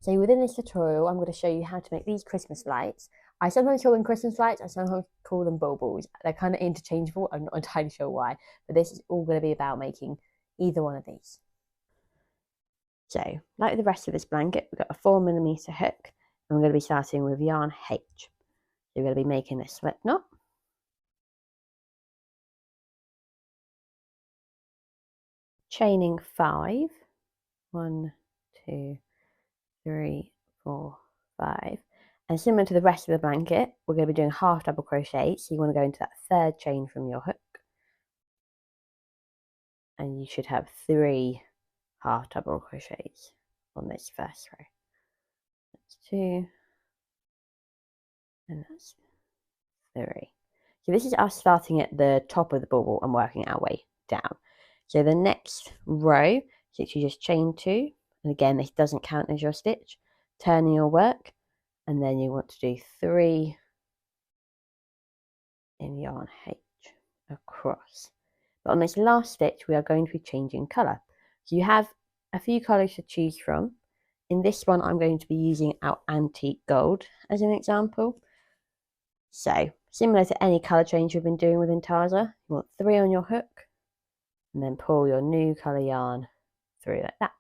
So within this tutorial, I'm going to show you how to make these Christmas lights. I sometimes call them Christmas lights, I sometimes call them baubles. They're kind of interchangeable, I'm not entirely sure why, but this is all going to be about making either one of these. So, like the rest of this blanket, we've got a 4mm hook, and we're going to be starting with yarn H. So we're going to be making a slip knot. Chaining 5. 1, 2, 3, 4, 5. And similar to the rest of the blanket, we're going to be doing half double crochet. So you want to go into that third chain from your hook. And you should have 3 half double crochets on this first row. That's 2. And that's 3. So this is us starting at the top of the bauble and working our way down. So the next row, so you just chain 2. And again, this doesn't count as your stitch. Turning your work. And then you want to do 3 in yarn H across. But on this last stitch, we are going to be changing colour. So you have a few colours to choose from. In this one, I'm going to be using our antique gold as an example. So, similar to any colour change we've been doing within Taza, you want 3 on your hook, and then pull your new colour yarn through like that.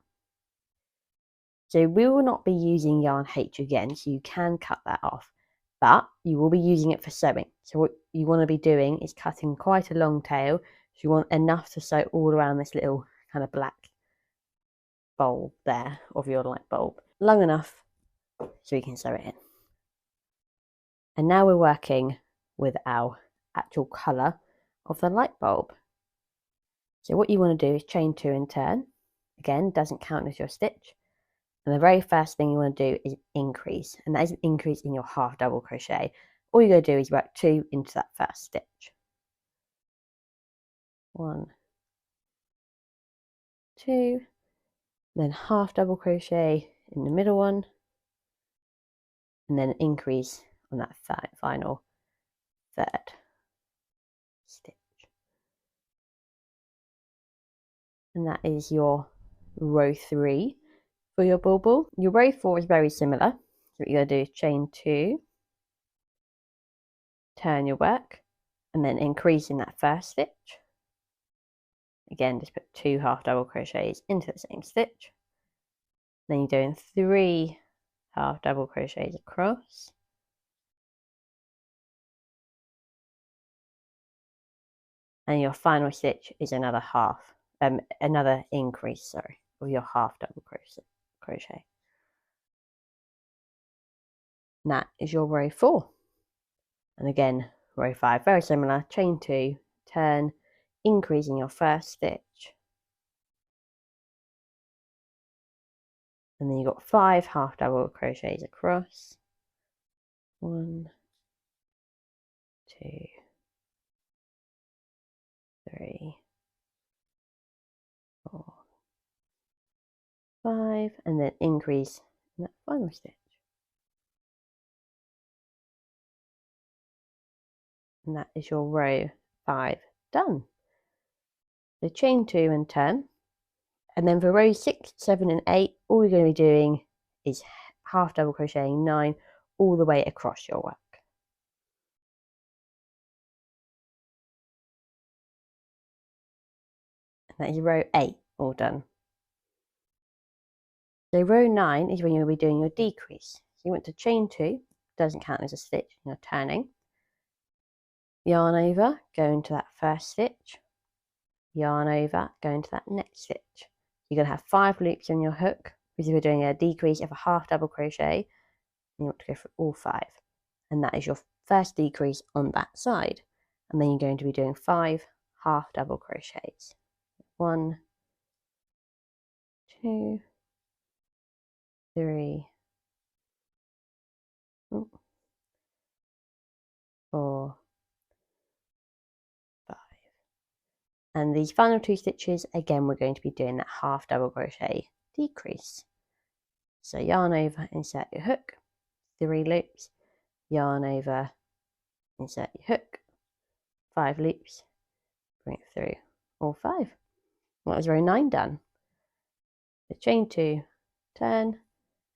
So we will not be using yarn H again, so you can cut that off, but you will be using it for sewing. So what you want to be doing is cutting quite a long tail, so you want enough to sew all around this little kind of black bulb there of your light bulb, long enough so you can sew it in. And now we're working with our actual colour of the light bulb. So what you want to do is chain 2 and turn. Again, doesn't count as your stitch. And the very first thing you want to do is increase, and that is an increase in your half double crochet. All you're going to do is work 2 into that first stitch. 1, 2, then half double crochet in the middle one, and then increase on that final third stitch. And that is your row 3 for your bauble. Your row 4 is very similar. So what you're going to do is chain 2, turn your work, and then increase in that first stitch. Again, just put 2 half double crochets into the same stitch. Then you're doing 3 half double crochets across. And your final stitch is another increase, of your half double crochet. And that is your row 4. And again, row 5, very similar. Chain 2, turn, increase in your first stitch. And then you've got 5 half double crochets across. 1, 2, 3, 4, 5, and then increase in that final stitch. And that is your row 5 done. So chain 2 and turn. And then for rows 6, 7 and 8, all you're going to be doing is half double crocheting 9 all the way across your work. And that is row 8 all done. So row 9 is when you'll be doing your decrease. So you want to chain 2, doesn't count as a stitch, you're turning. Yarn over, go into that first stitch. Yarn over, go into that next stitch. You're going to have 5 loops on your hook, because we're doing a decrease of a half double crochet. You want to go for all 5. And that is your first decrease on that side. And then you're going to be doing 5 half double crochets. 1, 2, 3, 4, 5. And these final 2 stitches, again, we're going to be doing that half double crochet decrease. So yarn over, insert your hook, 3 loops, yarn over, insert your hook, 5 loops, bring it through all 5. That was row 9 done. So chain 2, turn,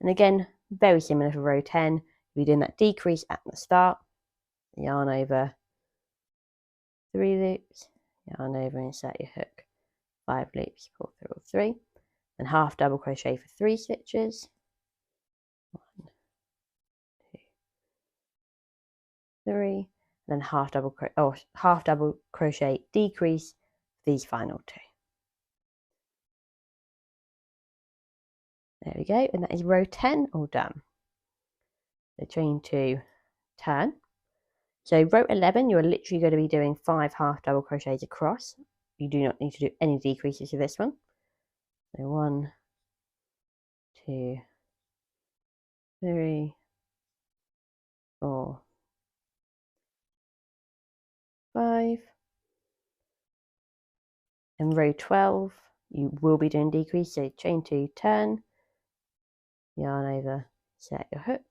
And again, very similar to row 10, you're doing that decrease at the start, yarn over 3 loops, yarn over, insert your hook, 5 loops, pull through all 3, and half double crochet for 3 stitches, 1, 2, 3, and then half double crochet decrease for these final 2. There we go, and that is row 10 all done. So chain 2, turn. So row 11, you're literally going to be doing 5 half double crochets across. You do not need to do any decreases to this one. So 1, 2, 3, 4, 5. And row 12, you will be doing decrease. So chain 2, turn, yarn over, set your hook,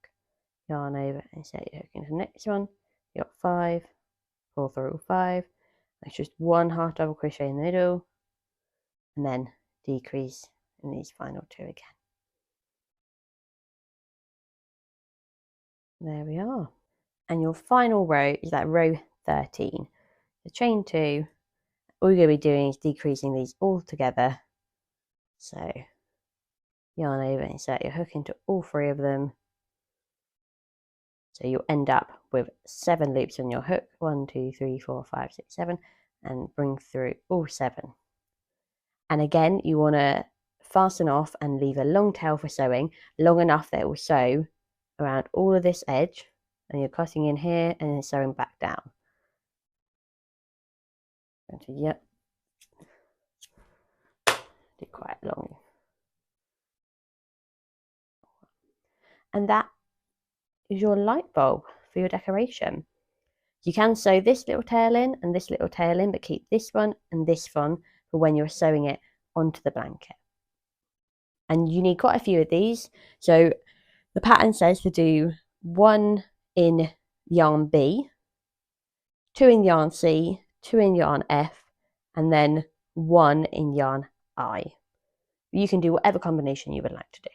yarn over, and set your hook into the next one. You got 5, pull through 5. That's just 1 half double crochet in the middle, and then decrease in these final 2 again. There we are. And your final row is that row 13. So chain 2, all you're going to be doing is decreasing these all together. So yarn over, insert your hook into all 3 of them. So you'll end up with 7 loops on your hook, 1, 2, 3, 4, 5, 6, 7, and bring through all 7. And again, you want to fasten off and leave a long tail for sewing, long enough that it will sew around all of this edge, and you're cutting in here and then sewing back down. Yep, did quite long. And that is your light bulb for your decoration. You can sew this little tail in and this little tail in, but keep this one and this one for when you're sewing it onto the blanket. And you need quite a few of these. So the pattern says to do 1 in yarn B, 2 in yarn C, 2 in yarn F, and then 1 in yarn I. You can do whatever combination you would like to do.